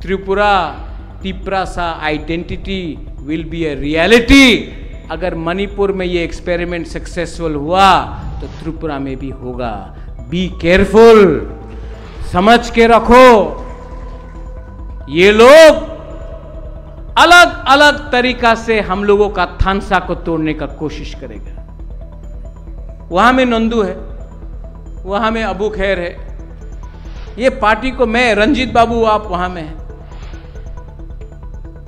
Tripura Tiprasa identity will be a reality. अगर मणिपुर में ये एक्सपेरिमेंट सक्सेसफुल हुआ तो त्रिपुरा में भी होगा। बी केयरफुल, समझ के रखो। ये लोग अलग अलग तरीका से हम लोगों का थानसा को तोड़ने का कोशिश करेगा। वहां में नंदू है, वहां में अबू खैर है। ये पार्टी को मैं, रंजीत बाबू आप वहां में हैं,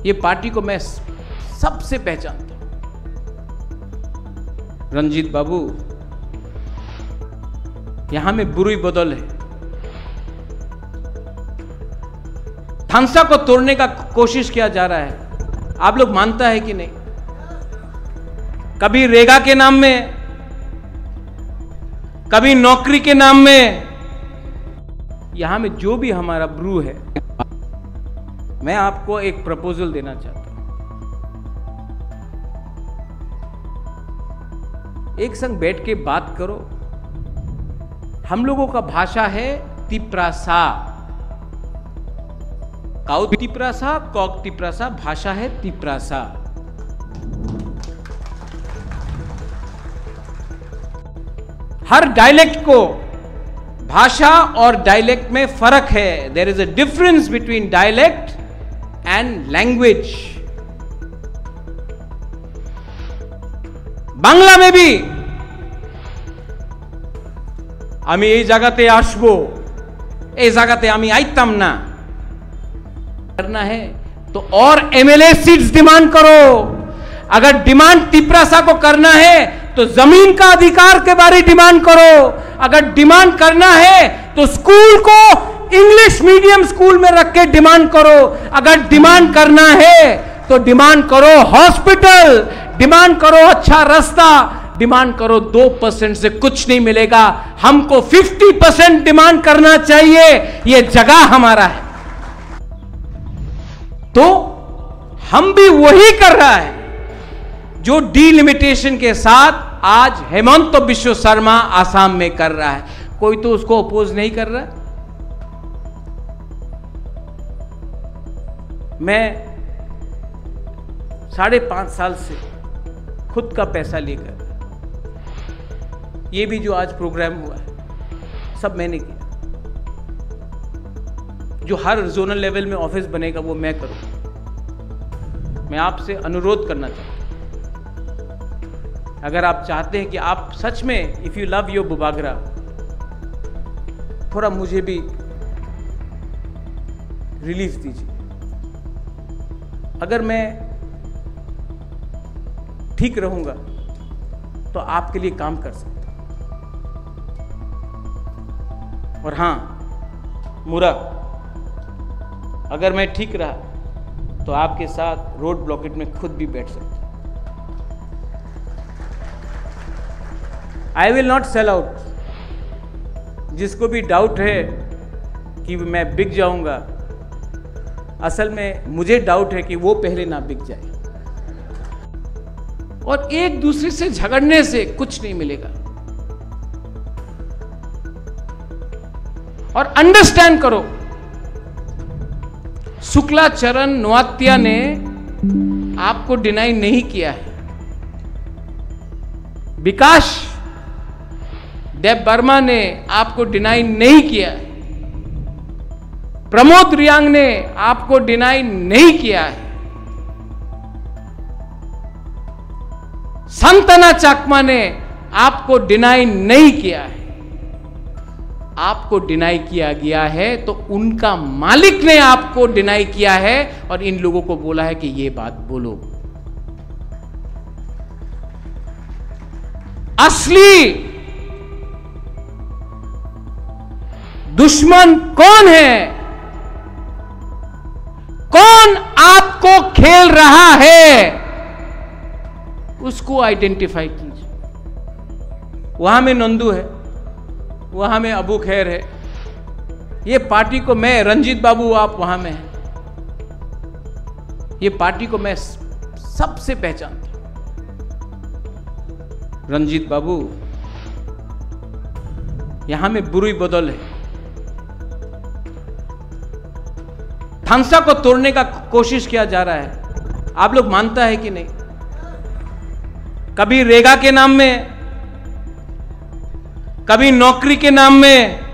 ये पार्टी को मैं सबसे पहचानता हूं। रंजीत बाबू, यहां में बुरी बदल है। थानसा को तोड़ने का कोशिश किया जा रहा है, आप लोग मानता है कि नहीं? कभी रेगा के नाम में, कभी नौकरी के नाम में। यहां में जो भी हमारा ब्रू है, मैं आपको एक प्रपोजल देना चाहता हूं। एक संग बैठ के बात करो। हम लोगों का भाषा है तिप्रासा, काउ तिप्रासा, कॉक तिप्रासा, भाषा है तिप्रासा। हर डायलेक्ट को, भाषा और डायलेक्ट में फर्क है। There is a difference between dialect and language. Bangla में भी आमी এই জায়গাতে আসবো, এই জায়গাতে আমি আইতাম না करना है तो और एमएलए सीट्स डिमांड करो। अगर डिमांड तिप्रासा को करना है तो जमीन का अधिकार के बारे डिमांड करो। अगर डिमांड करना है तो स्कूल को इंग्लिश मीडियम स्कूल में रख के डिमांड करो। अगर डिमांड करना है तो डिमांड करो हॉस्पिटल, डिमांड करो अच्छा रास्ता, डिमांड करो। 2% से कुछ नहीं मिलेगा, हमको 50% डिमांड करना चाहिए। यह जगह हमारा है। तो हम भी वही कर रहा है जो डीलिमिटेशन के साथ आज हेमंत बिश्व शर्मा आसाम में कर रहा है। कोई तो उसको अपोज नहीं कर रहा। मैं 5.5 साल से खुद का पैसा लेकर, ये भी जो आज प्रोग्राम हुआ है सब मैंने किया। जो हर जोनल लेवल में ऑफिस बनेगा वो मैं करूं। मैं आपसे अनुरोध करना चाहता हूं, अगर आप चाहते हैं कि आप सच में, if you love your Bubagra, थोड़ा मुझे भी रिलीफ दीजिए। अगर मैं ठीक रहूंगा तो आपके लिए काम कर सकता हूं। और हां मुरा, अगर मैं ठीक रहा तो आपके साथ रोड ब्लॉकेट में खुद भी बैठ सकता। I will not sell out. जिसको भी डाउट है कि मैं बिक जाऊंगा, असल में मुझे डाउट है कि वो पहले ना बिक जाए। और एक दूसरे से झगड़ने से कुछ नहीं मिलेगा। और अंडरस्टैंड करो, शुक्लाचरण नोआत्या ने आपको डिनाई नहीं किया है। विकास देव वर्मा ने आपको डिनाई नहीं किया है। प्रमोद रियांग ने आपको डिनाई नहीं किया है। संतना चाकमा ने आपको डिनाई नहीं किया है। आपको डिनाई किया गया है तो उनका मालिक ने आपको डिनाई किया है और इन लोगों को बोला है कि ये बात बोलो। असली दुश्मन कौन है? कौन आपको खेल रहा है? उसको आइडेंटिफाई कीजिए। वहां में नंदू है, वहां में अबू खैर है। ये पार्टी को मैं, रंजीत बाबू आप वहां में हैं, ये पार्टी को मैं सबसे पहचानता हूं। रंजीत बाबू, यहां में बुरी बदल है। थांसा को तोड़ने का कोशिश किया जा रहा है। आप लोग मानता है कि नहीं? कभी रेगा के नाम में, कभी नौकरी के नाम में,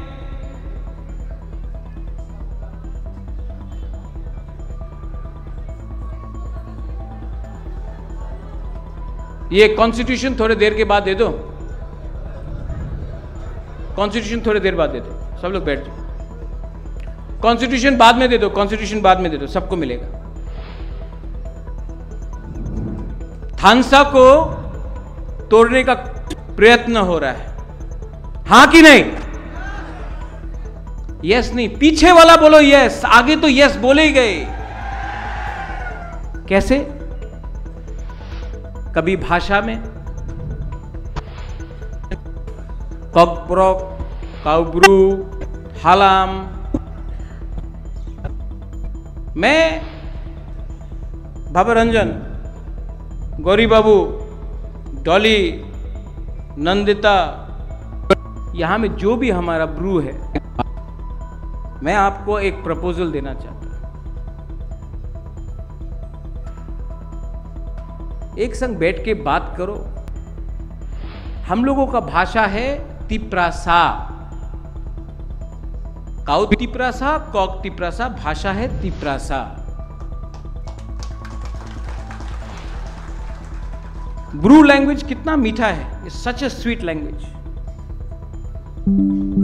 ये कॉन्स्टिट्यूशन थोड़ी देर के बाद दे दो, कॉन्स्टिट्यूशन थोड़ी देर बाद दे दो, सब लोग बैठ जाओ। कॉन्स्टिट्यूशन बाद में दे दो, कॉन्स्टिट्यूशन बाद में दे दो, सबको मिलेगा। थांसा को तोड़ने का प्रयत्न हो रहा है, हां कि नहीं? यस नहीं, पीछे वाला बोलो यस, आगे तो यस बोले ही गए। कैसे? कभी भाषा में कॉकब्रोक, काउब्रू, हालाम। मैं भवरंजन, गौरी बाबू, डॉली, नंदिता, यहां में जो भी हमारा ब्रू है, मैं आपको एक प्रपोजल देना चाहता हूं। एक संग बैठ के बात करो। हम लोगों का भाषा है तिप्रासा, काउ तिप्रासा, कॉक तिप्रासा, भाषा है तिप्रासा। ब्रू लैंग्वेज कितना मीठा है, it's such A sweet language.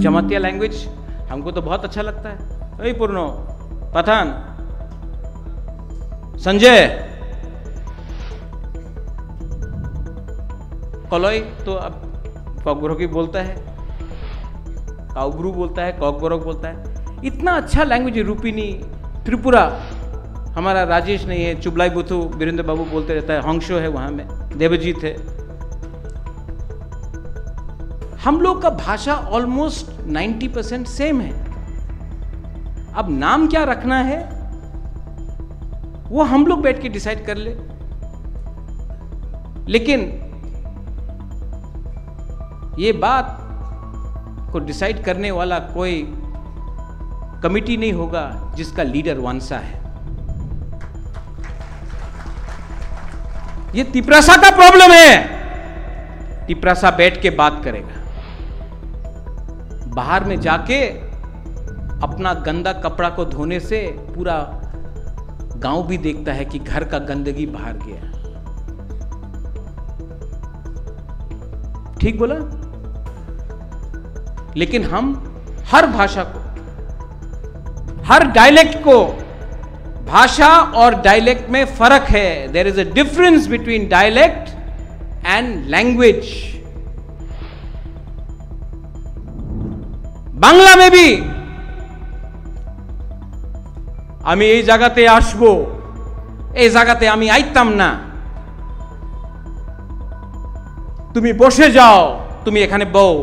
Jamatia language हमको तो बहुत अच्छा लगता है। वही पूर्णो, पठान, संजय, कलोई तो अब कॉकब्रोकी बोलता है, काउब्रू बोलता है, कॉकब्रोक बोलता है। इतना अच्छा लैंग्वेज है। रूपिनी, त्रिपुरा, हमारा राजेश नहीं है, चुबलाई बुथु वीरेंद्र बाबू बोलते रहता है, हंगशो है वहां में, देवजीत है। हम लोग का भाषा ऑलमोस्ट 90% सेम है। अब नाम क्या रखना है वो हम लोग बैठ के डिसाइड कर ले। लेकिन ये बात को डिसाइड करने वाला कोई कमिटी नहीं होगा जिसका लीडर वांसा है। ये तिप्रासा का प्रॉब्लम है। तिप्रासा बैठ के बात करेगा, बाहर में जाके अपना गंदा कपड़ा को धोने से पूरा गांव भी देखता है कि घर का गंदगी बाहर गया। ठीक बोला? लेकिन हम हर भाषा को, हर डायलेक्ट को, भाषा और डायलेक्ट में फर्क है। There is a difference between dialect and language. Bangla में भी आमी এই জায়গাতে আসবো, এই জায়গাতে আমি আইতাম না, তুমি বসে যাও, তুমি এখানে বউ,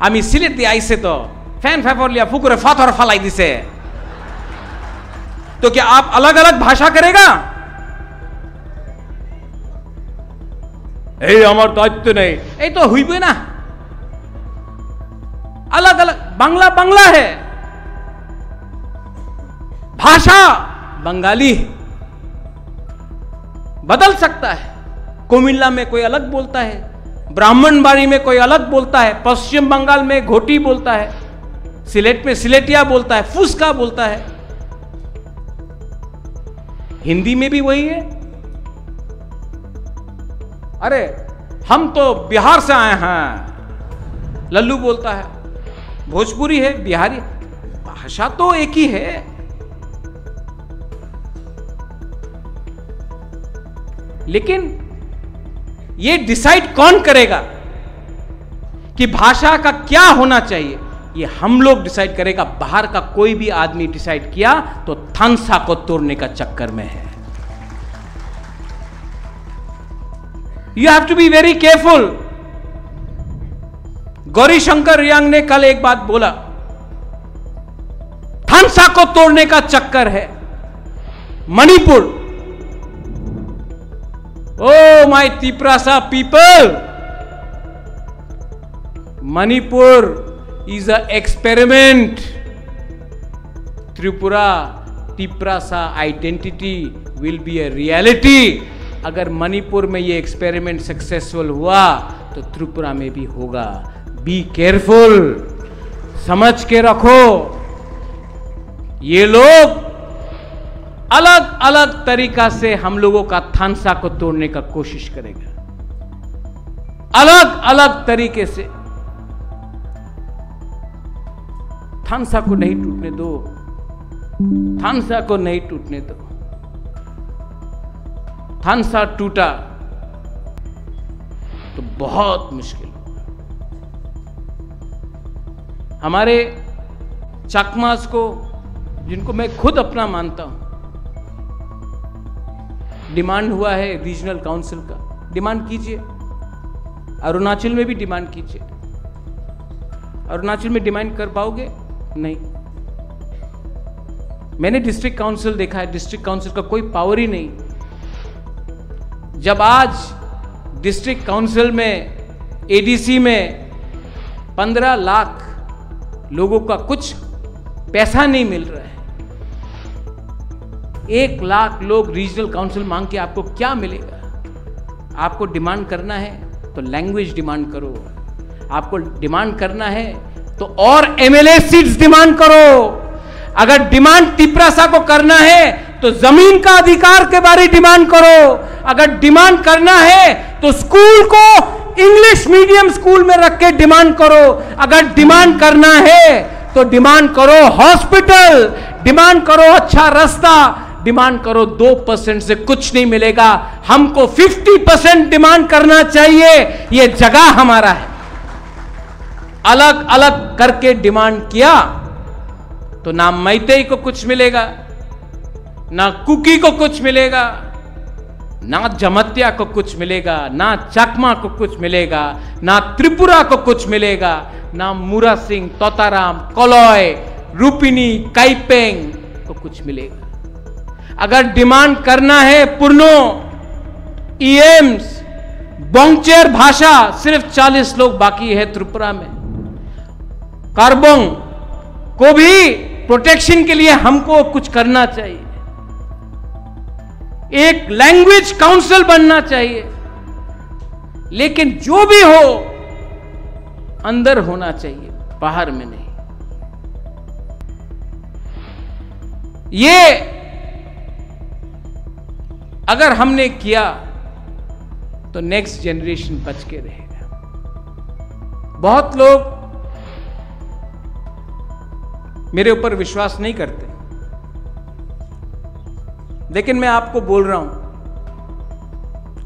আমি সিলেট দিয়ে আইছে তো फैन फेफर लिया फुकुरे फाथर फलाई दिसे। तो क्या आप अलग अलग भाषा करेगा? এই আমার দায়িত্ব নেই, এই তো হইবে না। अलग अलग, बांग्ला बांग्ला है, भाषा बंगाली बदल सकता है। कोमिल्ला में कोई अलग बोलता है, ब्राह्मणबाड़ी में कोई अलग बोलता है, पश्चिम बंगाल में घोटी बोलता है, सिलेट में सिलेटिया बोलता है, फुसका बोलता है। हिंदी में भी वही है। अरे हम तो बिहार से आए हैं, लल्लू बोलता है, भोजपुरी है, बिहारी, भाषा तो एक ही है। लेकिन ये डिसाइड कौन करेगा कि भाषा का क्या होना चाहिए? ये हम लोग डिसाइड करेगा। बाहर का कोई भी आदमी डिसाइड किया तो थांसा को तोड़ने का चक्कर में है। You have to be very careful. Gauri Shankar Reang ने कल एक बात बोला, थांसा को तोड़ने का चक्कर है। Manipur, oh my Tiprasa people, Manipur is an experiment. Tripura Tiprasa identity will be a reality. अगर मणिपुर में ये एक्सपेरिमेंट सक्सेसफुल हुआ तो त्रिपुरा में भी होगा। बी केयरफुल, समझ के रखो। ये लोग अलग अलग तरीका से हम लोगों का थानसा को तोड़ने का कोशिश करेगा, अलग अलग तरीके से। थानसा को नहीं टूटने दो, थानसा को नहीं टूटने दो। थानसा टूटा तो बहुत मुश्किल होगा। हमारे चकमास को, जिनको मैं खुद अपना मानता हूं, डिमांड हुआ है रीजनल काउंसिल का। डिमांड कीजिए, अरुणाचल में भी डिमांड कीजिए। अरुणाचल में डिमांड कर पाओगे? नहीं। मैंने डिस्ट्रिक्ट काउंसिल देखा है, डिस्ट्रिक्ट काउंसिल का कोई पावर ही नहीं। जब आज डिस्ट्रिक्ट काउंसिल में, एडीसी में 15 लाख लोगों का कुछ पैसा नहीं मिल रहा है, 1 लाख लोग रीजनल काउंसिल मांग के आपको क्या मिलेगा? आपको डिमांड करना है तो लैंग्वेज डिमांड करो, आपको डिमांड करना है तो और एमएलए सीट्स डिमांड करो। अगर डिमांड तिप्रासा को करना है तो जमीन का अधिकार के बारे डिमांड करो। अगर डिमांड करना है तो स्कूल को इंग्लिश मीडियम स्कूल में रख के डिमांड करो। अगर डिमांड करना है तो डिमांड करो हॉस्पिटल, डिमांड करो अच्छा रास्ता, डिमांड करो। 2% से कुछ नहीं मिलेगा, हमको 50% डिमांड करना चाहिए। यह जगह हमारा है। अलग अलग करके डिमांड किया तो ना मैतेई को कुछ मिलेगा, ना कुकी को कुछ मिलेगा, ना जमतिया को कुछ मिलेगा, ना चकमा को कुछ मिलेगा, ना त्रिपुरा को कुछ मिलेगा, ना मुरा सिंह, तोताराम, कोलोय, रूपिनी, काइपेंग को कुछ मिलेगा। अगर डिमांड करना है पुरनो, ईएम्स, बोंगचेर भाषा, सिर्फ 40 लोग बाकी है त्रिपुरा में। कार्बोंग को भी प्रोटेक्शन के लिए हमको कुछ करना चाहिए। एक लैंग्वेज काउंसिल बनना चाहिए। लेकिन जो भी हो अंदर होना चाहिए, बाहर में नहीं। ये अगर हमने किया तो नेक्स्ट जनरेशन बच के रहेगा। बहुत लोग मेरे ऊपर विश्वास नहीं करते, लेकिन मैं आपको बोल रहा हूं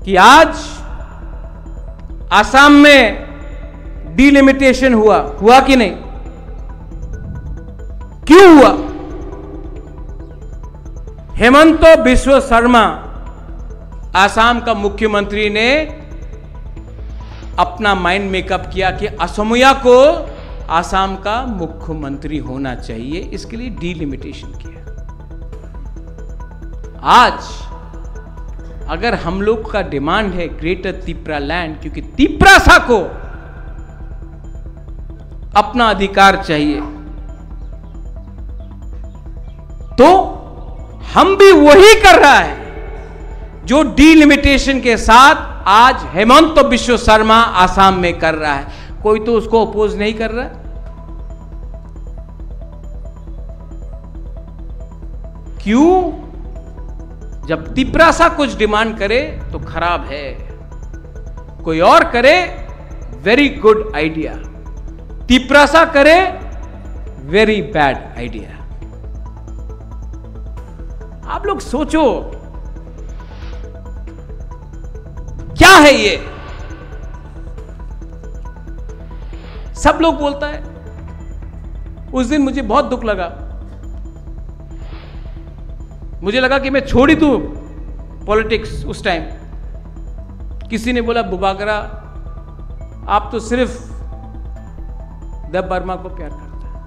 कि आज आसाम में डिलिमिटेशन हुआ कि नहीं? क्यों हुआ? हेमंत बिस्वा शर्मा आसाम का मुख्यमंत्री ने अपना माइंड मेकअप किया कि असमिया को आसाम का मुख्यमंत्री होना चाहिए, इसके लिए डिलिमिटेशन किया। आज अगर हम लोग का डिमांड है ग्रेटर तिप्रा लैंड, क्योंकि तिप्रासा को अपना अधिकार चाहिए, तो हम भी वही कर रहा है जो डिलिमिटेशन के साथ आज हेमंत बिस्वा शर्मा आसाम में कर रहा है। कोई तो उसको अपोज नहीं कर रहा। क्यों? जब तिप्रासा कुछ डिमांड करे तो खराब है, कोई और करे वेरी गुड आइडिया, तिप्रासा करे वेरी बैड आइडिया। आप लोग सोचो क्या है ये? सब लोग बोलता है। उस दिन मुझे बहुत दुख लगा, मुझे लगा कि मैं छोड़ ही दूं पॉलिटिक्स। उस टाइम किसी ने बोला बुबागरा आप तो सिर्फ देव वर्मा को प्यार करता है।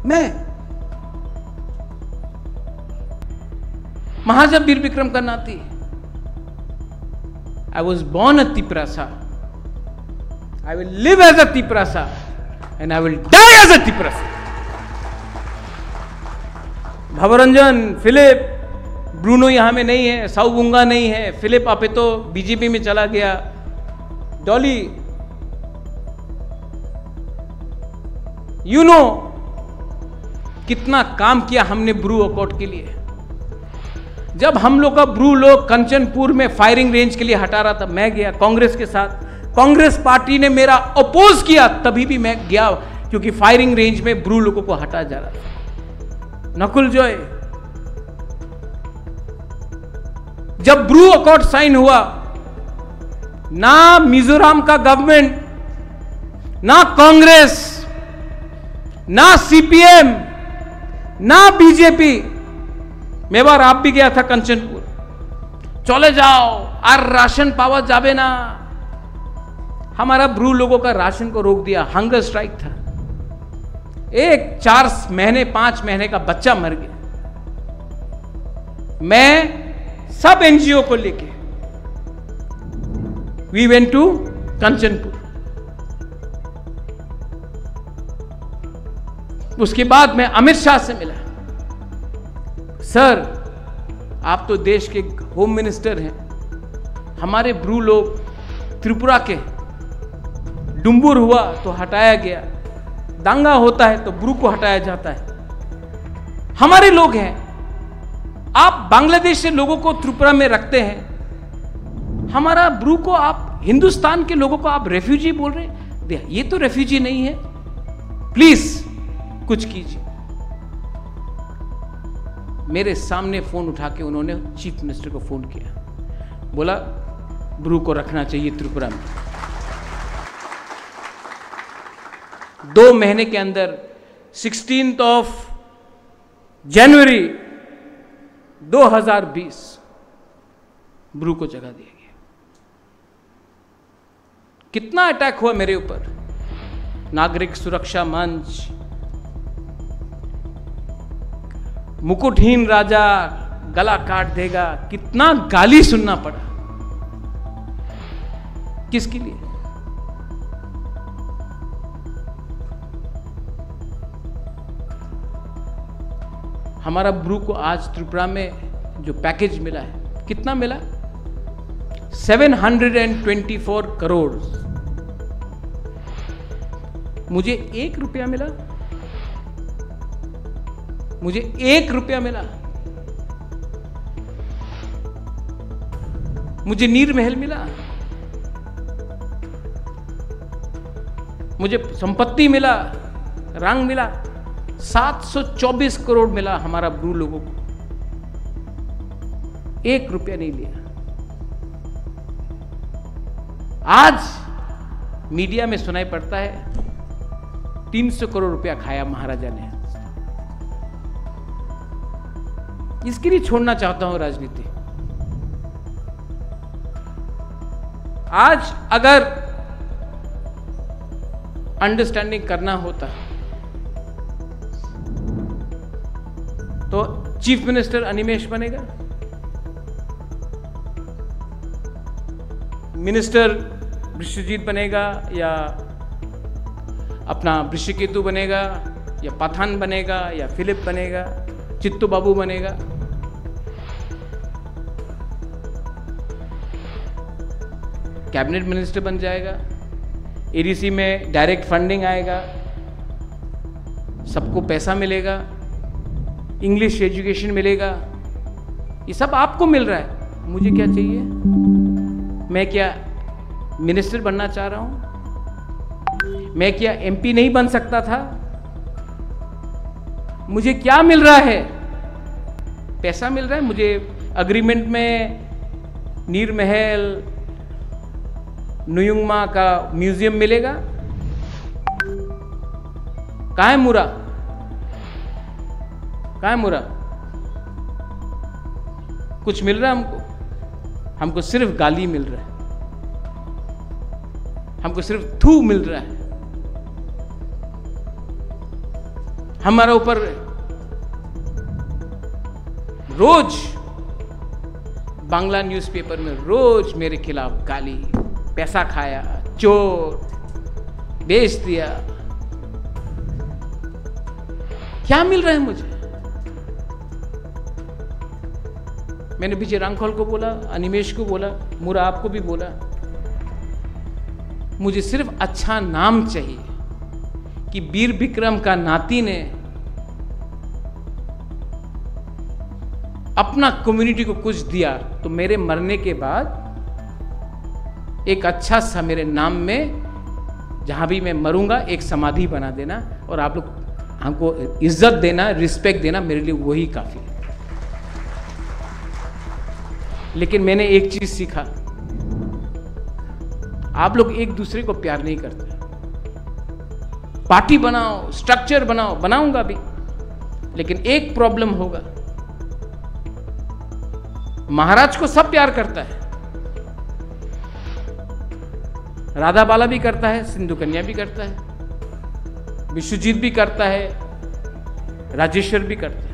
मैं महाजब वीर विक्रम का नाती, I was born a Tiprasa. I will live as a Tiprasa and I will die as a Tripura से। भवरंजन, फिलिप, ब्रूनो यहां में नहीं है, साउबुंगा नहीं है, फिलिप आपे तो बीजेपी में चला गया, डॉली, यू नो कितना काम किया हमने ब्रू अकॉर्ड के लिए। जब हम लोग का ब्रू लोग कंचनपुर में फायरिंग रेंज के लिए हटा रहा था, मैं गया कांग्रेस के साथ, कांग्रेस पार्टी ने मेरा अपोज किया, तभी भी मैं गया क्योंकि फायरिंग रेंज में ब्रू लोगों को हटा जा रहा था। नकुल जॉय, जब ब्रू अकॉर्ड साइन हुआ, ना मिजोरम का गवर्नमेंट, ना कांग्रेस, ना सीपीएम, ना बीजेपी, मैं बार आप भी गया था कंचनपुर, चले जाओ और राशन पावा जावे ना, हमारा ब्रू लोगों का राशन को रोक दिया, हंगर स्ट्राइक था, एक 4 महीने 5 महीने का बच्चा मर गया। मैं सब एनजीओ को लेके वी वेंट टू कंचनपुर। उसके बाद मैं अमित शाह से मिला, सर आप तो देश के होम मिनिस्टर हैं, हमारे ब्रू लोग त्रिपुरा के डुम्बुर हुआ तो हटाया गया, दांगा होता है तो ब्रू को हटाया जाता है, हमारे लोग हैं, आप बांग्लादेश से लोगों को त्रिपुरा में रखते हैं, हमारा ब्रू को आप हिंदुस्तान के लोगों को आप रेफ्यूजी बोल रहे हैं, ये तो रेफ्यूजी नहीं है, प्लीज कुछ कीजिए। मेरे सामने फोन उठा के उन्होंने चीफ मिनिस्टर को फोन किया, बोला ब्रू को रखना चाहिए त्रिपुरा में। 2 महीने के अंदर 16 जनवरी 2020 ब्रू को जगह दिया गया। कितना अटैक हुआ मेरे ऊपर, नागरिक सुरक्षा मंच, मुकुटहीन राजा गला काट देगा, कितना गाली सुनना पड़ा, किसके लिए? हमारा ब्रू को आज त्रिपुरा में जो पैकेज मिला है, कितना मिला? 724 करोड़। मुझे 1 रुपया मिला, मुझे 1 रुपया मिला। मुझे नीर महल मिला, मुझे संपत्ति मिला, रंग मिला, 724 करोड़ मिला हमारा ब्रू लोगों को, 1 रुपया नहीं लिया। आज मीडिया में सुनाई पड़ता है 300 करोड़ रुपया खाया महाराजा ने। इसके लिए छोड़ना चाहता हूं राजनीति। आज अगर अंडरस्टैंडिंग करना होता तो चीफ मिनिस्टर अनिमेश बनेगा, मिनिस्टर विश्वजीत बनेगा, या अपना वृषिकेतु बनेगा, या पठान बनेगा, या फिलिप बनेगा, चित्तू बाबू बनेगा। कैबिनेट मिनिस्टर बन जाएगा, एडीसी में डायरेक्ट फंडिंग आएगा, सबको पैसा मिलेगा, इंग्लिश एजुकेशन मिलेगा, ये सब आपको मिल रहा है, मुझे क्या चाहिए? मैं क्या मिनिस्टर बनना चाह रहा हूं? मैं क्या एमपी नहीं बन सकता था? मुझे क्या मिल रहा है? पैसा मिल रहा है मुझे। अग्रीमेंट में नीर महल, नुयुंगमा का म्यूजियम मिलेगा। कहाँ है मुरा? कहाँ है मुरा? कुछ मिल रहा है हमको? हमको सिर्फ गाली मिल रहा है, हमको सिर्फ थू मिल रहा है। हमारा ऊपर रोज बांग्ला न्यूज़पेपर में रोज मेरे खिलाफ गाली, पैसा खाया, चोर, बेच दिया। क्या मिल रहा है मुझे? मैंने विजय रांखोल को बोला, अनिमेश को बोला, मुरा आपको भी बोला, मुझे सिर्फ अच्छा नाम चाहिए कि वीर विक्रम का नाती ने अपना कम्युनिटी को कुछ दिया, तो मेरे मरने के बाद एक अच्छा सा मेरे नाम में, जहां भी मैं मरूंगा, एक समाधि बना देना और आप लोग हमको इज्जत देना, रिस्पेक्ट देना, मेरे लिए वही काफी है। लेकिन मैंने एक चीज सीखा, आप लोग एक दूसरे को प्यार नहीं करते। पार्टी बनाओ, स्ट्रक्चर बनाओ, बनाऊंगा भी, लेकिन एक प्रॉब्लम होगा, महाराज को सब प्यार करता है, राधा बाला भी करता है, सिंधु कन्या भी करता है, विश्वजीत भी करता है, राजेश्वर भी करता है,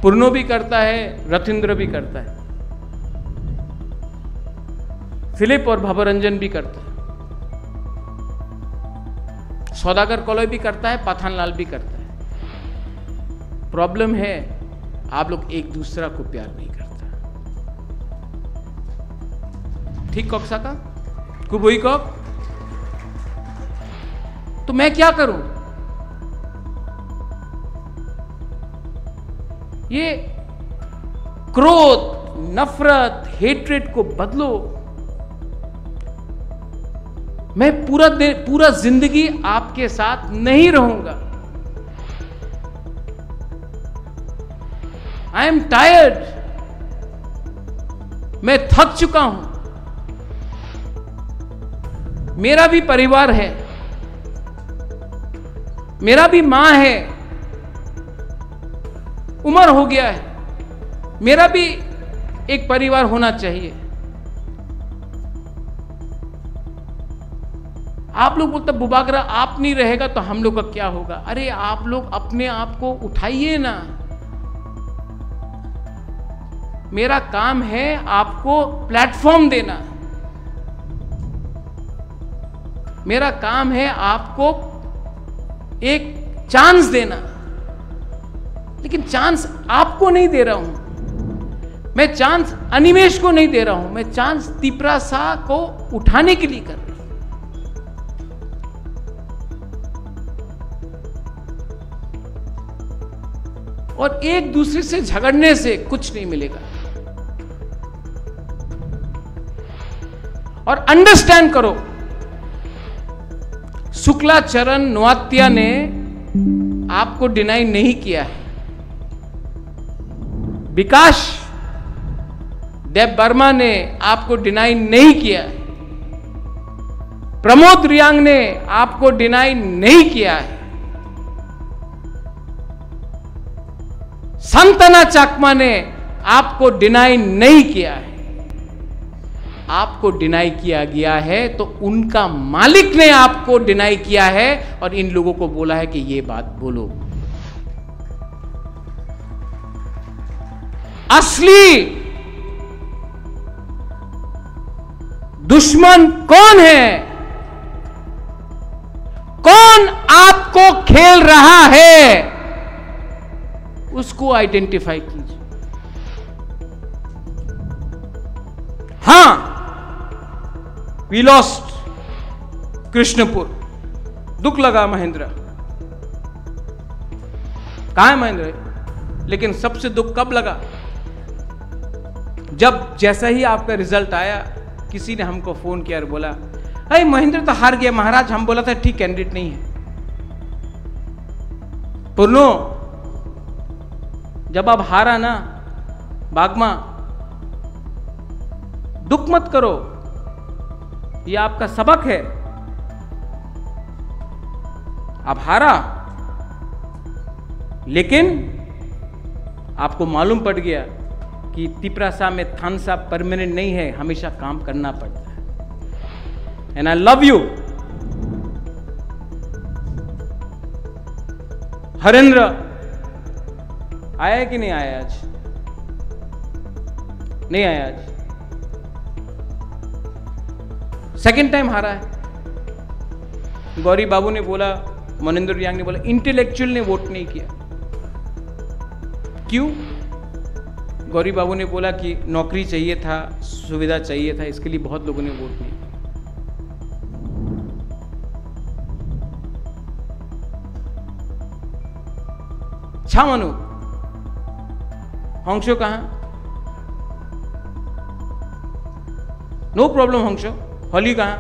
पूर्णो भी करता है, रथिंद्र भी करता है, फिलिप और भवरंजन भी करता है, सौदागर कॉलोई भी करता है, पाथानलाल भी करता है। प्रॉब्लम है आप लोग एक दूसरा को प्यार नहीं करता। ठीक कॉक्सा का कुबोई कॉक, तो मैं क्या करूं? ये क्रोध, नफरत, हेट्रेड को बदलो। मैं पूरा जिंदगी आपके साथ नहीं रहूंगा। आई एम टायर्ड, मैं थक चुका हूं। मेरा भी परिवार है, मेरा भी मां है, उम्र हो गया है, मेरा भी एक परिवार होना चाहिए। आप लोग बोलते बुबागरा आप नहीं रहेगा तो हम लोग का क्या होगा? अरे आप लोग अपने आप को उठाइए ना। मेरा काम है आपको प्लेटफॉर्म देना, मेरा काम है आपको एक चांस देना, लेकिन चांस आपको नहीं दे रहा हूं मैं, चांस अनिमेश को नहीं दे रहा हूं मैं, चांस तिपरासा को उठाने के लिए कर रहा हूं। और एक दूसरे से झगड़ने से कुछ नहीं मिलेगा। और अंडरस्टैंड करो, शुक्लाचरण नोआत्या ने आपको डिनाई नहीं किया है, विकास देव वर्मा ने आपको डिनाई नहीं किया है, प्रमोद रियांग ने आपको डिनाई नहीं किया है, संतना चाकमा ने आपको डिनाई नहीं किया है। आपको डिनाई किया गया है तो उनका मालिक ने आपको डिनाई किया है और इन लोगों को बोला है कि ये बात बोलो। असली दुश्मन कौन है? कौन आपको खेल रहा है? उसको आइडेंटिफाई कीजिए। हां, वी लॉस्ट कृष्णपुर, दुख लगा महेंद्र। कहां है महेंद्र? लेकिन सबसे दुख कब लगा? जब जैसा ही आपका रिजल्ट आया, किसी ने हमको फोन किया और बोला, अरे महेंद्र तो हार गया महाराज, हम बोला था ठीक कैंडिडेट नहीं है। पूर्णो, जब आप हारा ना बागमा, दुख मत करो, ये आपका सबक है। आप हारा, लेकिन आपको मालूम पड़ गया कि तिपरासा में थानसा परमानेंट नहीं है, हमेशा काम करना पड़ता है। And I love you. Harendra आया है कि नहीं आया आज? नहीं आया आज, सेकंड टाइम हारा है। गौरी बाबू ने बोला मनिंदर यांग ने बोला इंटेलेक्चुअल ने वोट नहीं किया। क्यों? गौरी बाबू ने बोला कि नौकरी चाहिए था, सुविधा चाहिए था, इसके लिए बहुत लोगों ने वोट नहीं किया। छामनु हंसो कहां? नो प्रॉब्लम हंसो। हॉली कहां?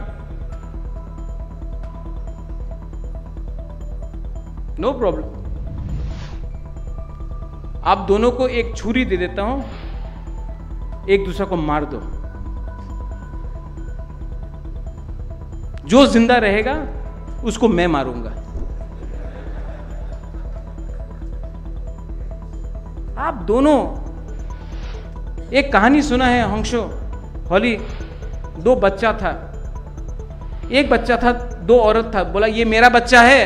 No problem. आप दोनों को एक छुरी दे देता हूं, एक दूसरे को मार दो। जो जिंदा रहेगा उसको मैं मारूंगा। आप दोनों, एक कहानी सुना है हंसो हॉली, दो बच्चा था, एक बच्चा था, दो औरत था, बोला ये मेरा बच्चा है,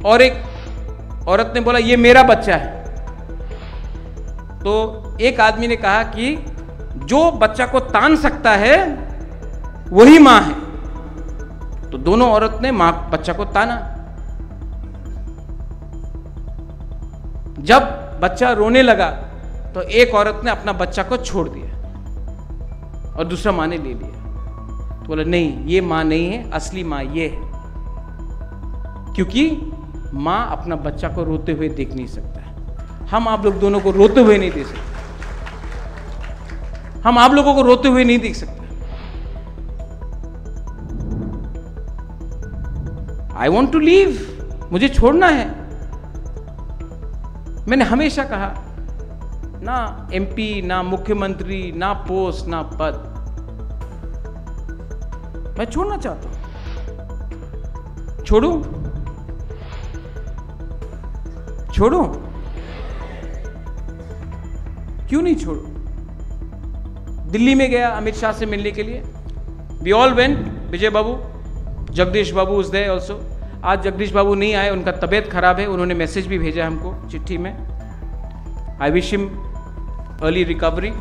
और एक औरत ने बोला ये मेरा बच्चा है। तो एक आदमी ने कहा कि जो बच्चा को तान सकता है वही मां है। तो दोनों औरत ने मां बच्चा को ताना। जब बच्चा रोने लगा तो एक औरत ने अपना बच्चा को छोड़ दिया और दूसरा मां ने ले लिया। तो बोला नहीं, ये मां नहीं है, असली मां ये है। क्योंकि मां अपना बच्चा को रोते हुए देख नहीं सकता है। हम आप लोग दोनों को रोते हुए नहीं देख सकते, हम आप लोगों को रोते हुए नहीं देख सकते। आई वॉन्ट टू लीव, मुझे छोड़ना है। मैंने हमेशा कहा ना एमपी, ना मुख्यमंत्री, ना पोस्ट, ना पद, मैं छोड़ना चाहता हूं। छोड़ूं? छोड़ूं? क्यों नहीं छोड़ूं? दिल्ली में गया अमित शाह से मिलने के लिए। वी ऑल वेंट, विजय बाबू, जगदीश बाबू उस देयर ऑल्सो। आज जगदीश बाबू नहीं आए, उनका तबीयत खराब है। उन्होंने मैसेज भी भेजा हमको चिट्ठी में। I wish him early recovery.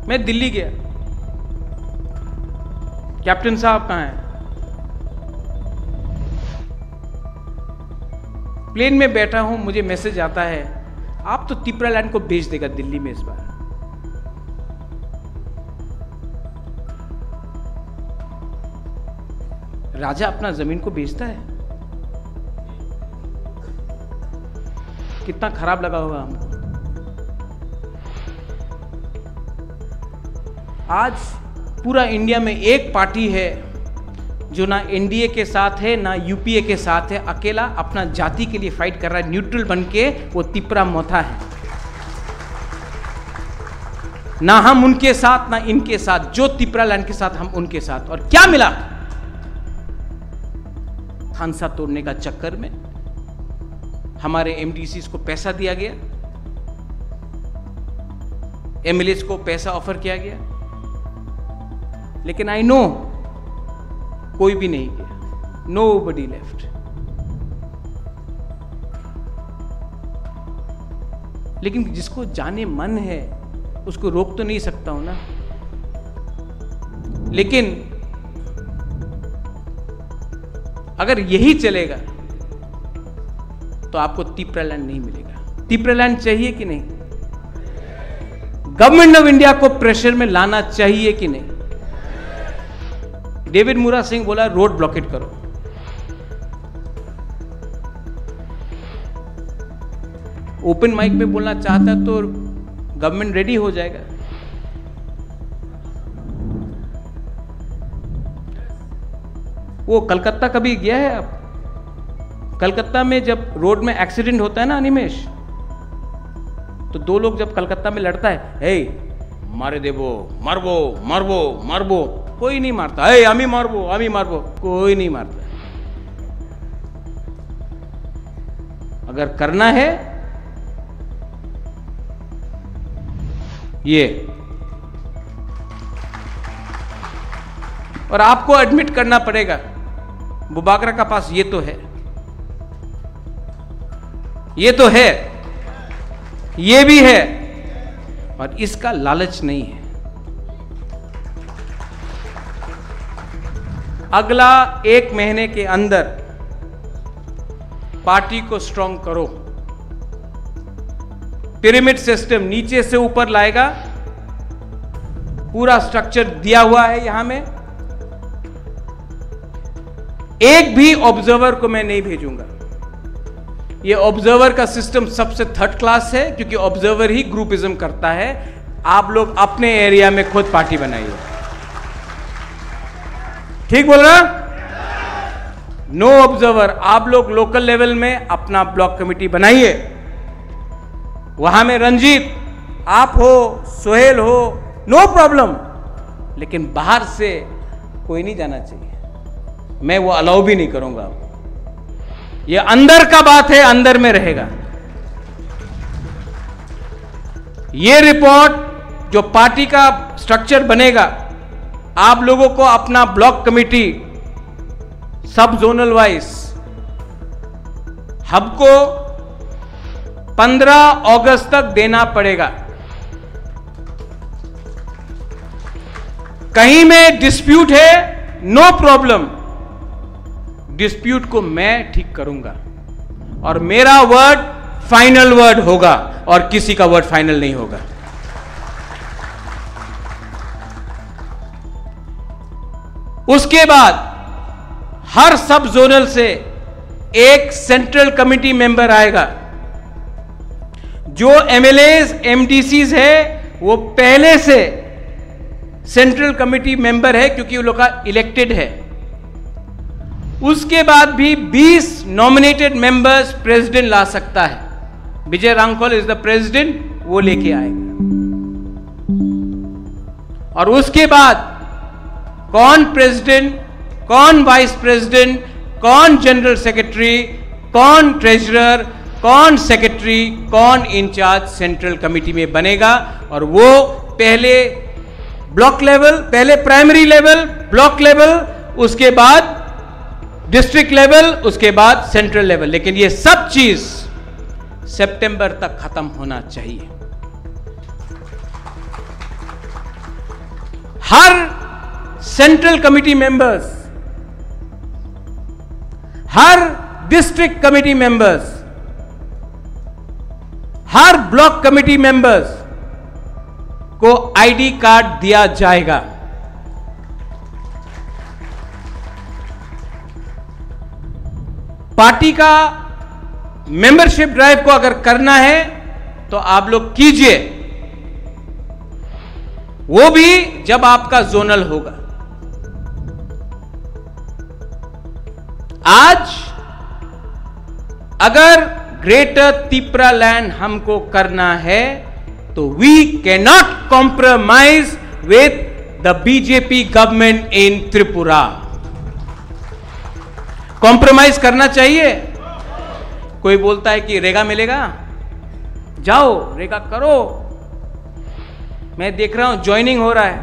मैं दिल्ली गया, कैप्टन साहब कहां हैं? प्लेन में बैठा हूं, मुझे मैसेज आता है आप तो तिपरालैंड को बेच देगा दिल्ली में इस बार। राजा अपना जमीन को बेचता है? कितना खराब लगा होगा हमको। आज पूरा इंडिया में एक पार्टी है जो ना एनडीए के साथ है ना यूपीए के साथ है, अकेला अपना जाति के लिए फाइट कर रहा है, न्यूट्रल बन के। वो तिपरा मोथा है। ना हम उनके साथ ना इनके साथ, जो तिपरालैंड के साथ हम उनके साथ। और क्या मिला? खानसा तोड़ने का चक्कर में हमारे एमडीसीज को पैसा दिया गया, एमएलएस को पैसा ऑफर किया गया, लेकिन आई नो कोई भी नहीं गया। Nobody left. लेकिन जिसको जाने मन है उसको रोक तो नहीं सकता हूं ना। लेकिन अगर यही चलेगा तो आपको तिपरालैंड नहीं मिलेगा। तिपरालैंड चाहिए कि नहीं? गवर्नमेंट ऑफ इंडिया को प्रेशर में लाना चाहिए कि नहीं? डेविड मुरा सिंह बोला रोड ब्लॉकेट करो। ओपन माइक में बोलना चाहता है तो गवर्नमेंट रेडी हो जाएगा। वो कलकत्ता कभी गया है आप? कलकत्ता में जब रोड में एक्सीडेंट होता है ना अनिमेश, तो दो लोग जब कलकत्ता में लड़ता है, हे मारे देबो, मारबो मारबो मारबो, कोई नहीं मारता। हे आमी मारबो, कोई नहीं मारता। अगर करना है ये, और आपको एडमिट करना पड़ेगा बुबागरा का पास ये तो है, ये तो है, ये भी है, और इसका लालच नहीं है। अगला 1 महीने के अंदर पार्टी को स्ट्रांग करो। पिरामिड सिस्टम नीचे से ऊपर लाएगा, पूरा स्ट्रक्चर दिया हुआ है यहां में। एक भी ऑब्जर्वर को मैं नहीं भेजूंगा। ये ऑब्जर्वर का सिस्टम सबसे थर्ड क्लास है, क्योंकि ऑब्जर्वर ही ग्रुपिज्म करता है। आप लोग अपने एरिया में खुद पार्टी बनाइए। ठीक बोल रहा? No observer. आप लोग लोकल लेवल में अपना ब्लॉक कमेटी बनाइए। वहां में रंजीत आप हो, सोहेल हो, नो प्रॉब्लम। लेकिन बाहर से कोई नहीं जाना चाहिए। मैं वो अलाउ भी नहीं करूंगा। ये अंदर का बात है, अंदर में रहेगा। ये रिपोर्ट जो पार्टी का स्ट्रक्चर बनेगा, आप लोगों को अपना ब्लॉक कमेटी सब जोनल वाइज हमको 15 अगस्त तक देना पड़ेगा। कहीं में डिस्प्यूट है, नो प्रॉब्लम। डिस्प्यूट को मैं ठीक करूंगा और मेरा वर्ड फाइनल वर्ड होगा और किसी का वर्ड फाइनल नहीं होगा। उसके बाद हर सब जोनल से एक सेंट्रल कमिटी मेंबर आएगा। जो एमएलएस एमडीसीज है वो पहले से सेंट्रल कमिटी मेंबर है, क्योंकि वो लोग का इलेक्टेड है। उसके बाद भी 20 नॉमिनेटेड मेंबर्स प्रेसिडेंट ला सकता है। विजय रांगखोल इज द प्रेसिडेंट, वो लेके आएगा। और उसके बाद कौन प्रेसिडेंट, कौन वाइस प्रेसिडेंट, कौन जनरल सेक्रेटरी, कौन ट्रेजरर, कौन सेक्रेटरी, कौन इंचार्ज सेंट्रल कमिटी में बनेगा। और वो पहले ब्लॉक लेवल, पहले प्राइमरी लेवल, ब्लॉक लेवल, उसके बाद डिस्ट्रिक्ट लेवल, उसके बाद सेंट्रल लेवल। लेकिन ये सब चीज सितंबर तक खत्म होना चाहिए। हर सेंट्रल कमिटी मेंबर्स, हर डिस्ट्रिक्ट कमिटी मेंबर्स, हर ब्लॉक कमिटी मेंबर्स को आईडी कार्ड दिया जाएगा। पार्टी का मेंबरशिप ड्राइव को अगर करना है तो आप लोग कीजिए, वो भी जब आपका जोनल होगा। आज अगर ग्रेटर त्रिपुरा लैंड हमको करना है तो we can not compromise with the BJP government in Tripura. Compromise करना चाहिए। कोई बोलता है कि रेगा मिलेगा, जाओ रेगा करो। मैं देख रहा हूं ज्वाइनिंग हो रहा है,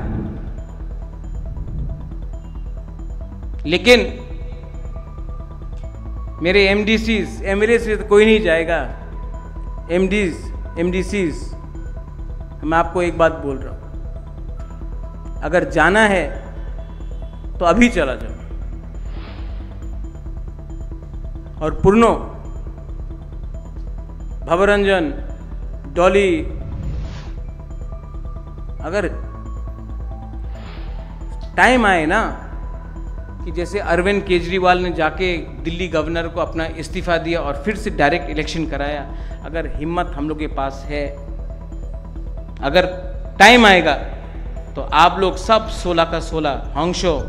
लेकिन मेरे एमडीसीज, एमएलए से तो कोई नहीं जाएगा। एमडीसीज, मैं आपको एक बात बोल रहा हूं, अगर जाना है तो अभी चला जाओ। और पूर्णो, भवरंजन, डॉली, अगर टाइम आए ना कि जैसे अरविंद केजरीवाल ने जाके दिल्ली गवर्नर को अपना इस्तीफा दिया और फिर से डायरेक्ट इलेक्शन कराया, अगर हिम्मत हम लोग के पास है, अगर टाइम आएगा तो आप लोग सब 16 का 16 हॉन्गशो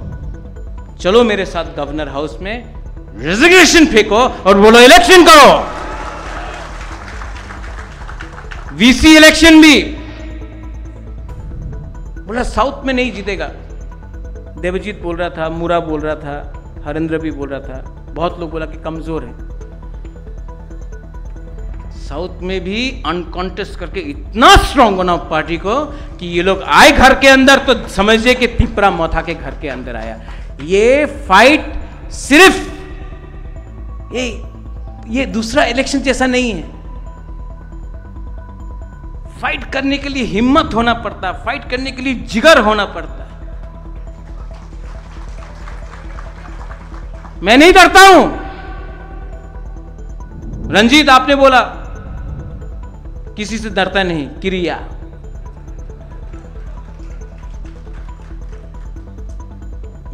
चलो मेरे साथ गवर्नर हाउस में, रेजिग्नेशन फेंको और बोलो इलेक्शन करो। वीसी इलेक्शन भी बोला साउथ में नहीं जीतेगा। देवजीत बोल रहा था, मूरा बोल रहा था, हरेंद्र भी बोल रहा था, बहुत लोग बोला कि कमजोर है। साउथ में भी अनकॉन्टेस्ट करके इतना स्ट्रांग बना पार्टी को कि ये लोग आए घर के अंदर तो समझिए कि त्रिपुरा मौथा के घर के अंदर आया। ये फाइट सिर्फ ये दूसरा इलेक्शन जैसा नहीं है। फाइट करने के लिए हिम्मत होना पड़ता है, फाइट करने के लिए जिगर होना पड़ता है। मैं नहीं डरता हूं। रंजीत, आपने बोला किसी से डरता नहीं, क्रिया।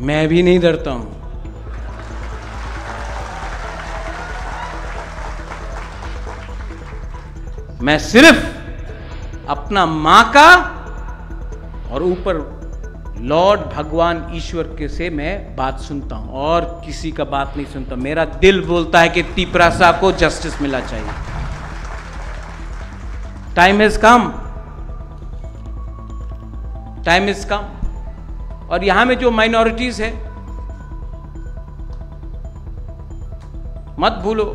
मैं भी नहीं डरता हूं। मैं सिर्फ अपना मां का और ऊपर लॉर्ड भगवान ईश्वर के से मैं बात सुनता हूं और किसी का बात नहीं सुनता। मेरा दिल बोलता है कि तिपरासा को जस्टिस मिलना चाहिए। Time has come, time has come. और यहां में जो माइनॉरिटीज है, मत भूलो,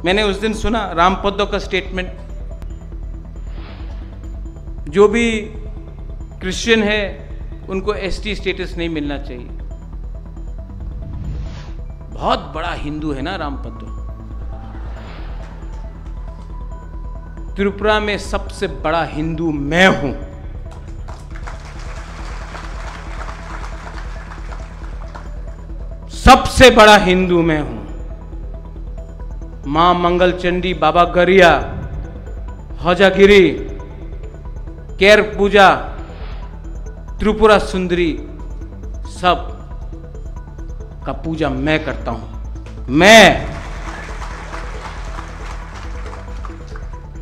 मैंने उस दिन सुना रामपदो का स्टेटमेंट, जो भी क्रिश्चियन है उनको एसटी स्टेटस नहीं मिलना चाहिए। बहुत बड़ा हिंदू है ना रामपदो। त्रिपुरा में सबसे बड़ा हिंदू मैं हूं। सबसे बड़ा हिंदू मैं हूं। मां मंगल चंडी, बाबा गरिया, हजागिरी, केर पूजा, त्रिपुरा सुंदरी, सब का पूजा मैं करता हूं। मैं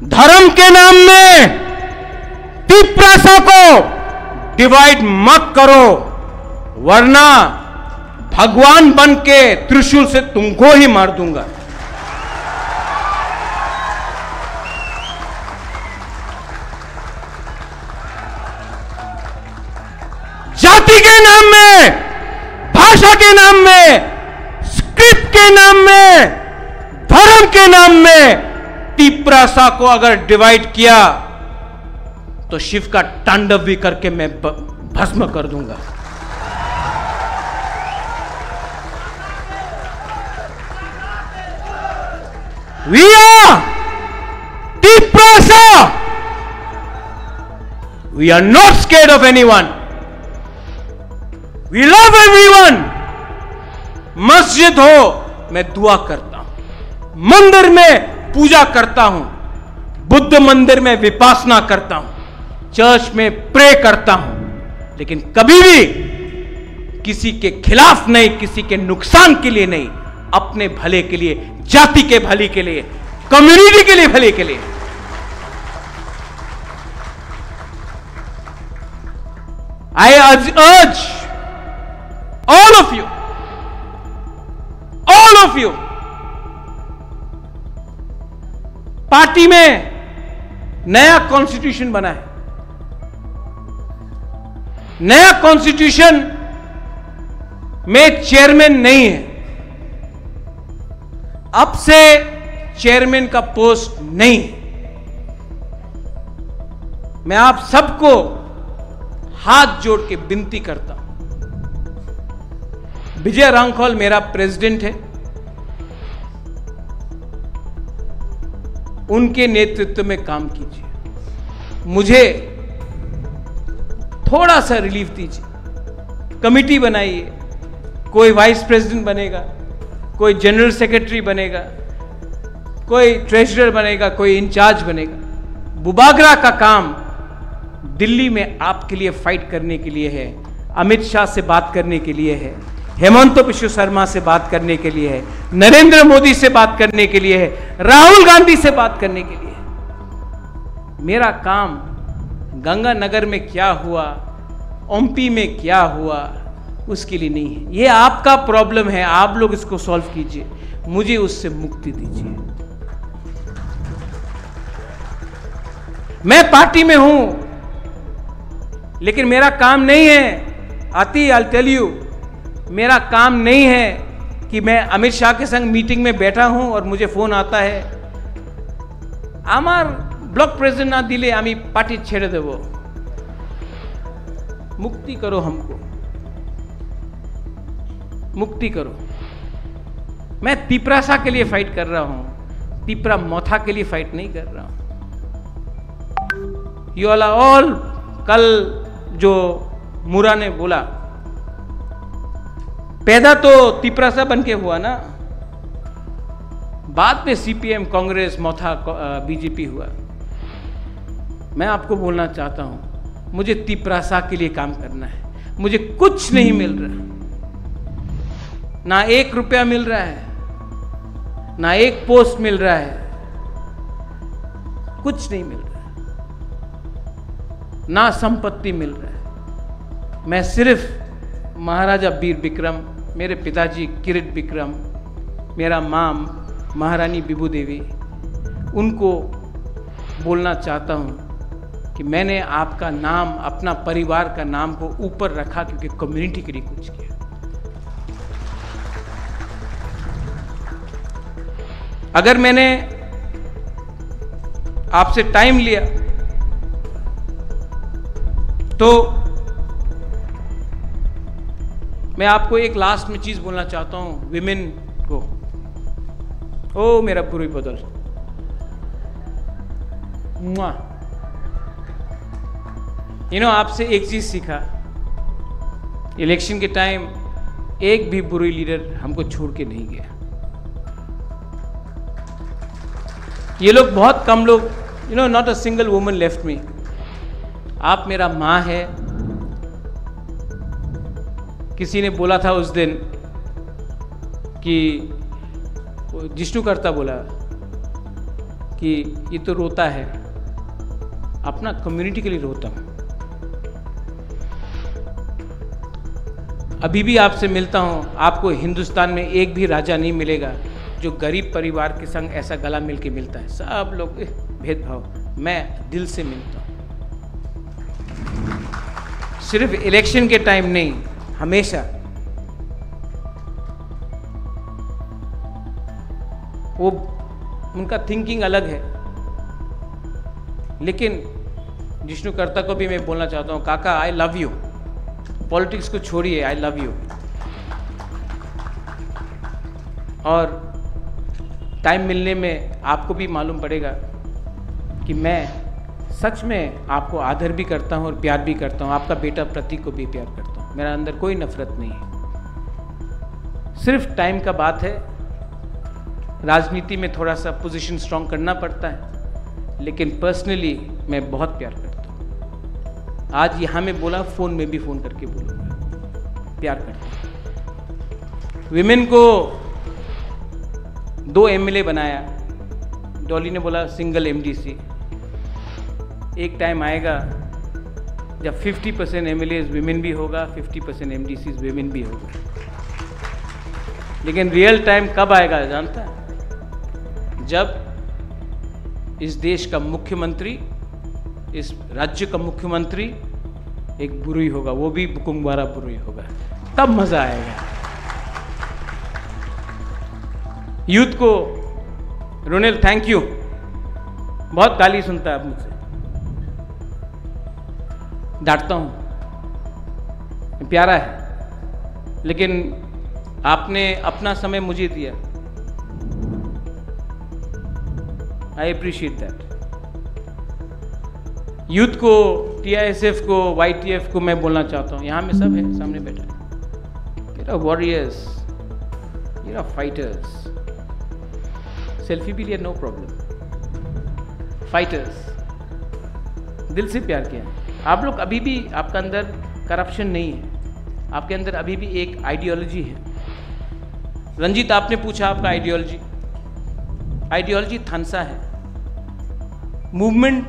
धर्म के नाम में तिपरासा को डिवाइड मत करो, वरना भगवान बन के त्रिशूल से तुमको ही मार दूंगा। जाति के नाम में, भाषा के नाम में, स्क्रिप्ट के नाम में, धर्म के नाम में तिपरासा को अगर डिवाइड किया तो शिव का तांडव भी करके मैं भस्म कर दूंगा। We are Tiprasa. We are not scared of anyone. We love everyone. मस्जिद हो, मैं दुआ करता हूं। मंदिर में पूजा करता हूं। बुद्ध मंदिर में विपासना करता हूं। चर्च में प्रे करता हूं। लेकिन कभी भी किसी के खिलाफ नहीं, किसी के नुकसान के लिए नहीं, अपने भले के लिए, जाति के भले के लिए, कम्युनिटी के लिए भले के लिए। I urge all of you, party में नया कॉन्स्टिट्यूशन बना है। नया कॉन्स्टिट्यूशन में चेयरमैन नहीं है। अब से चेयरमैन का पोस्ट नहीं है। मैं आप सबको हाथ जोड़ के विनती करता हूं, विजय रांखौल मेरा प्रेसिडेंट है, उनके नेतृत्व में काम कीजिए। मुझे थोड़ा सा रिलीफ दीजिए। कमिटी बनाइए, कोई वाइस प्रेसिडेंट बनेगा, कोई जनरल सेक्रेटरी बनेगा, कोई ट्रेजरर बनेगा, कोई इंचार्ज बनेगा। बुबागरा का काम दिल्ली में आपके लिए फाइट करने के लिए है, अमित शाह से बात करने के लिए है, हेमंत बिश्व शर्मा से बात करने के लिए है, नरेंद्र मोदी से बात करने के लिए है, राहुल गांधी से बात करने के लिए है। मेरा काम गंगानगर में क्या हुआ, एमपी में क्या हुआ, उसके लिए नहीं है। ये आपका प्रॉब्लम है, आप लोग इसको सॉल्व कीजिए, मुझे उससे मुक्ति दीजिए। मैं पार्टी में हूं, लेकिन मेरा काम नहीं है, आती आई टेल यू, मेरा काम नहीं है कि मैं अमित शाह के संग मीटिंग में बैठा हूं और मुझे फोन आता है, आमार ब्लॉक प्रेसिडेंट ना दिले आमी पार्टी छेड़े देबो। मुक्ति करो, हमको मुक्ति करो। मैं तिपरासा के लिए फाइट कर रहा हूं, तिपरा मोथा के लिए फाइट नहीं कर रहा हूं। यू ऑल, कल जो मुरा ने बोला, पैदा तो तिपरासा बन के हुआ ना, बाद में सीपीएम, कांग्रेस, मौथा बीजेपी हुआ। मैं आपको बोलना चाहता हूं, मुझे तिपरासा के लिए काम करना है। मुझे कुछ नहीं मिल रहा, ना 1 रुपया मिल रहा है, ना 1 पोस्ट मिल रहा है, कुछ नहीं मिल रहा, ना संपत्ति मिल रहा है। मैं सिर्फ महाराजा वीर विक्रम, मेरे पिताजी किरीट विक्रम, मेरा मां महारानी बिबू देवी, उनको बोलना चाहता हूं कि मैंने आपका नाम, अपना परिवार का नाम को ऊपर रखा क्योंकि कम्युनिटी के लिए कुछ किया। अगर मैंने आपसे टाइम लिया तो मैं आपको एक लास्ट में चीज बोलना चाहता हूं विमेन को। ओ मेरा पूरी बदल, आपसे एक चीज सीखा, इलेक्शन के टाइम एक भी बुरी लीडर हमको छोड़ के नहीं गया। ये लोग बहुत कम लोग, not a single woman left me. आप मेरा माँ है। किसी ने बोला था उस दिन कि जिष्णु करता बोला कि ये तो रोता है, अपना कम्युनिटी के लिए रोता हूं। अभी भी आपसे मिलता हूं, आपको हिंदुस्तान में एक भी राजा नहीं मिलेगा जो गरीब परिवार के संग ऐसा गला मिल के मिलता है। सब लोग भेदभाव, मैं दिल से मिलता हूं। सिर्फ इलेक्शन के टाइम नहीं, हमेशा। वो उनका थिंकिंग अलग है, लेकिन जिष्णुकर्ता को भी मैं बोलना चाहता हूं, काका आई लव यू। पॉलिटिक्स को छोड़िए, आई लव यू। और टाइम मिलने में आपको भी मालूम पड़ेगा कि मैं सच में आपको आदर भी करता हूं और प्यार भी करता हूं। आपका बेटा प्रतीक को भी प्यार करता हूं। मेरा अंदर कोई नफरत नहीं है, सिर्फ टाइम का बात है। राजनीति में थोड़ा सा पोजीशन स्ट्रांग करना पड़ता है, लेकिन पर्सनली मैं बहुत प्यार करता हूं। आज यहां में बोला, फोन में भी फोन करके बोलूंगा, प्यार करता हूं। विमेन को 2 एमएलए बनाया। डॉली ने बोला सिंगल एमडीसी। एक टाइम आएगा जब 50% एमएलए विमेन भी होगा, 50% एमडीसी विमेन भी होगा। लेकिन रियल टाइम कब आएगा जानता है? जब इस देश का मुख्यमंत्री, इस राज्य का मुख्यमंत्री एक बुरुई होगा, वो भी बुकुंगवारा बुरुई होगा, तब मजा आएगा। यूथ को रोनेल थैंक यू, बहुत गाली सुनता है आप मुझसे, डांटता हूं, प्यारा है, लेकिन आपने अपना समय मुझे दिया। I appreciate that. यूथ को, टीआईएसएफ को, वाईटीएफ को मैं बोलना चाहता हूं, यहां में सब है सामने बैठे, मेरा वॉरियर्स, मेरा फाइटर्स। सेल्फी भी लिया, नो प्रॉब्लम। फाइटर्स, दिल से प्यार किया। आप लोग अभी भी, आपका अंदर करप्शन नहीं है, आपके अंदर अभी भी एक आइडियोलॉजी है। रंजीत, आपने पूछा आपका आइडियोलॉजी, आइडियोलॉजी थानसा है। मूवमेंट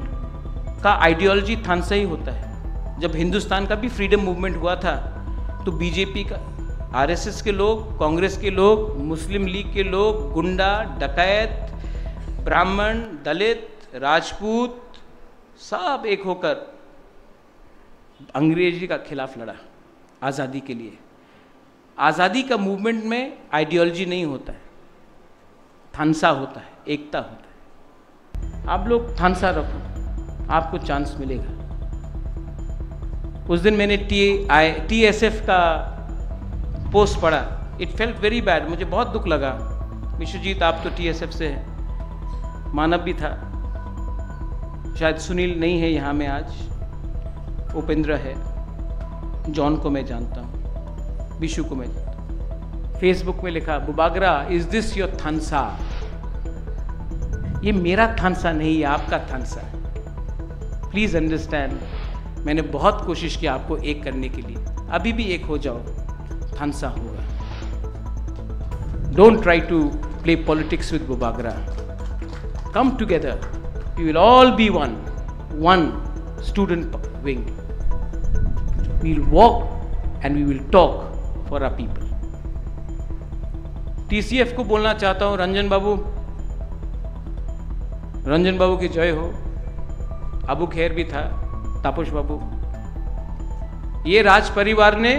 का आइडियोलॉजी थानसा ही होता है। जब हिंदुस्तान का भी फ्रीडम मूवमेंट हुआ था तो बीजेपी का, आरएसएस के लोग, कांग्रेस के लोग, मुस्लिम लीग के लोग, गुंडा, डकैत, ब्राह्मण, दलित, राजपूत, सब एक होकर अंग्रेजी का खिलाफ लड़ा आज़ादी के लिए। आज़ादी का मूवमेंट में आइडियोलॉजी नहीं होता है, थानसा होता है, एकता होता है। आप लोग थानसा रखो, आपको चांस मिलेगा। उस दिन मैंने टीएसएफ का पोस्ट पढ़ा, इट फेल्ट वेरी बैड, मुझे बहुत दुख लगा। विश्वजीत, आप तो टीएसएफ से हैं, मानव भी था, शायद सुनील नहीं है यहाँ में आज, उपेंद्र है, जॉन को मैं जानता हूँ, विशु को मैं जानता हूँ। फेसबुक में लिखा, बुबागरा इज दिस योर थानसा? ये मेरा थानसा नहीं है, आपका थानसा है। प्लीज अंडरस्टैंड, मैंने बहुत कोशिश की आपको एक करने के लिए, अभी भी एक हो जाओ, थानसा होगा। Don't try to play politics with बुबागरा, come together, we will all be one student wing. We'll walk and we will talk for our people. TCF को बोलना चाहता हूं, रंजन बाबू की जय हो। अबू खैर भी था, तापस बाबू। ये राज परिवार ने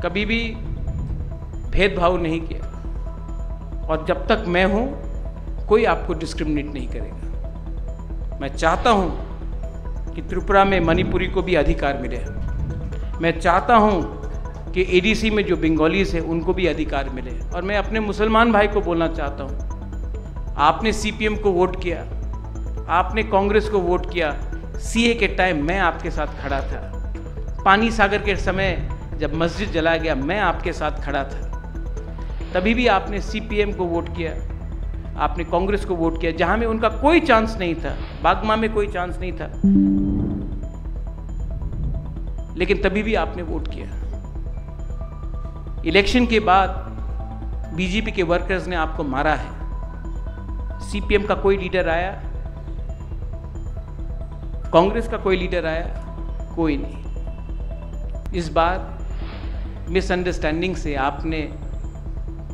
कभी भी भेदभाव नहीं किया, और जब तक मैं हूं कोई आपको डिस्क्रिमिनेट नहीं करेगा। मैं चाहता हूं कि त्रिपुरा में मणिपुरी को भी अधिकार मिले। मैं चाहता हूं कि एडीसी में जो बंगालीज है उनको भी अधिकार मिले। और मैं अपने मुसलमान भाई को बोलना चाहता हूं, आपने सीपीएम को वोट किया, आपने कांग्रेस को वोट किया, सीए के टाइम मैं आपके साथ खड़ा था। पानी सागर के समय जब मस्जिद जलाया गया, मैं आपके साथ खड़ा था। तभी भी आपने सीपीएम को वोट किया, आपने कांग्रेस को वोट किया, जहां में उनका कोई चांस नहीं था। बागमा में कोई चांस नहीं था, लेकिन तभी भी आपने वोट किया। इलेक्शन के बाद बीजेपी के वर्कर्स ने आपको मारा है। सीपीएम का कोई लीडर आया, कांग्रेस का कोई लीडर आया? कोई नहीं। इस बार मिसअंडरस्टैंडिंग से आपने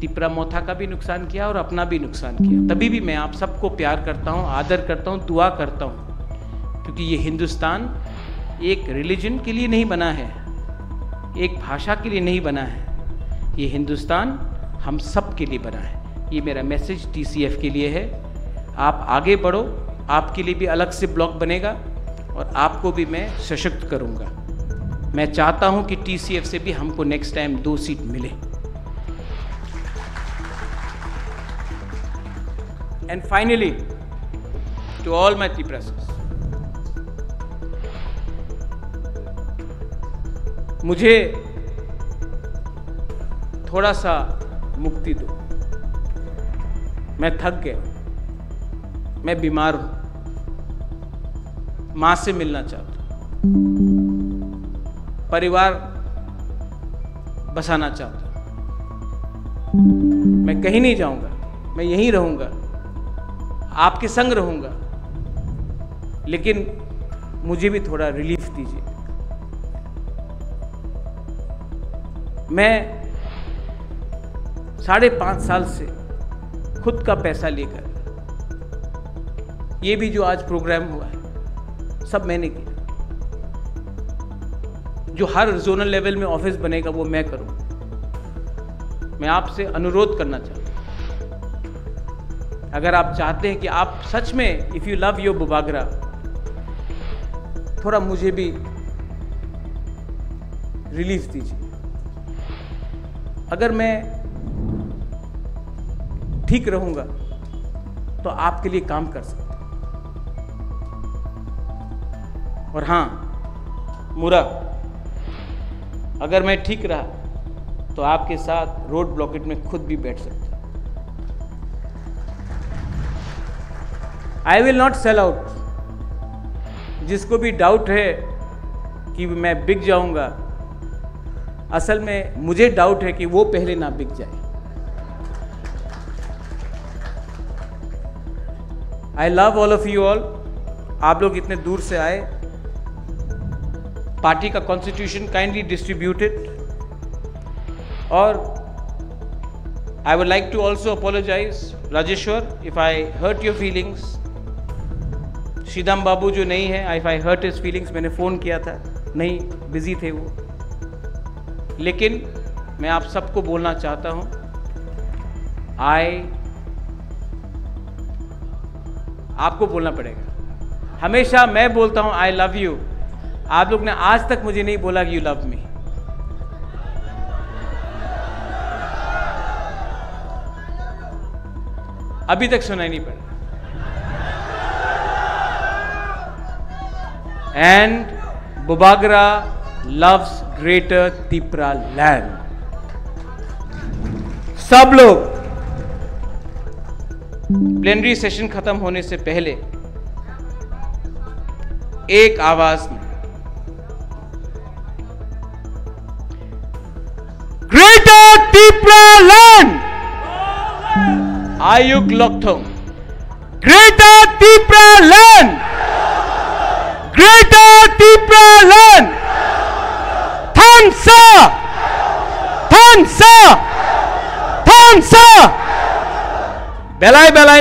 तिपरा मोथा का भी नुकसान किया और अपना भी नुकसान किया। तभी भी मैं आप सबको प्यार करता हूं, आदर करता हूं, दुआ करता हूं, क्योंकि ये हिंदुस्तान एक रिलीजन के लिए नहीं बना है, एक भाषा के लिए नहीं बना है। ये हिंदुस्तान हम सब के लिए बना है। ये मेरा मैसेज टीसीएफ के लिए है। आप आगे बढ़ो, आपके लिए भी अलग से ब्लॉक बनेगा और आपको भी मैं सशक्त करूंगा। मैं चाहता हूं कि टीसीएफ से भी हमको नेक्स्ट टाइम 2 सीट मिले। And finally, to all my Tiprasas, मुझे थोड़ा सा मुक्ति दो। मैं थक गया, मैं बीमार हूं, मां से मिलना चाहता हूं, परिवार बसाना चाहता हूं। मैं कहीं नहीं जाऊंगा, मैं यहीं रहूंगा, आपके संग रहूंगा, लेकिन मुझे भी थोड़ा रिलीफ दीजिए। मैं 5.5 साल से खुद का पैसा लेकर, ये भी जो आज प्रोग्राम हुआ है सब मैंने किया। जो हर जोनल लेवल में ऑफिस बनेगा वो मैं करूंगा। मैं आपसे अनुरोध करना चाहता हूं, अगर आप चाहते हैं कि आप सच में, if you love your Bubagra, थोड़ा मुझे भी रिलीफ दीजिए। अगर मैं ठीक रहूंगा तो आपके लिए काम कर सकता हूं। और हां मुरा, अगर मैं ठीक रहा तो आपके साथ रोड ब्लॉकेट में खुद भी बैठ सकता हूं। I will not sell out. जिसको भी डाउट है कि मैं बिक जाऊंगा, असल में मुझे डाउट है कि वो पहले ना बिक जाए। I love all of you all. आप लोग इतने दूर से आए। पार्टी का कॉन्स्टिट्यूशन काइंडली डिस्ट्रीब्यूटेड। और I would like to also apologise Rajeshwar if I hurt your feelings. Sridam Babu जो नहीं है, if I hurt his feelings, मैंने फ़ोन किया था, नहीं, बिजी थे वो। लेकिन मैं आप सबको बोलना चाहता हूं, आपको बोलना पड़ेगा। हमेशा मैं बोलता हूं आई लव यू, आप लोग ने आज तक मुझे नहीं बोला कि यू लव मी। अभी तक सुनाई नहीं पड़ा। And Bubagra loves Greater Tipra land. सब लोग प्लेनरी सेशन खत्म होने से पहले एक आवाज में ग्रेटर त्रिपुरा लैंड आयुक लोकथोंग, greater Tripura land, greater Tripura land, थांसा, थांसा, थांसा, बेलाय बेलाय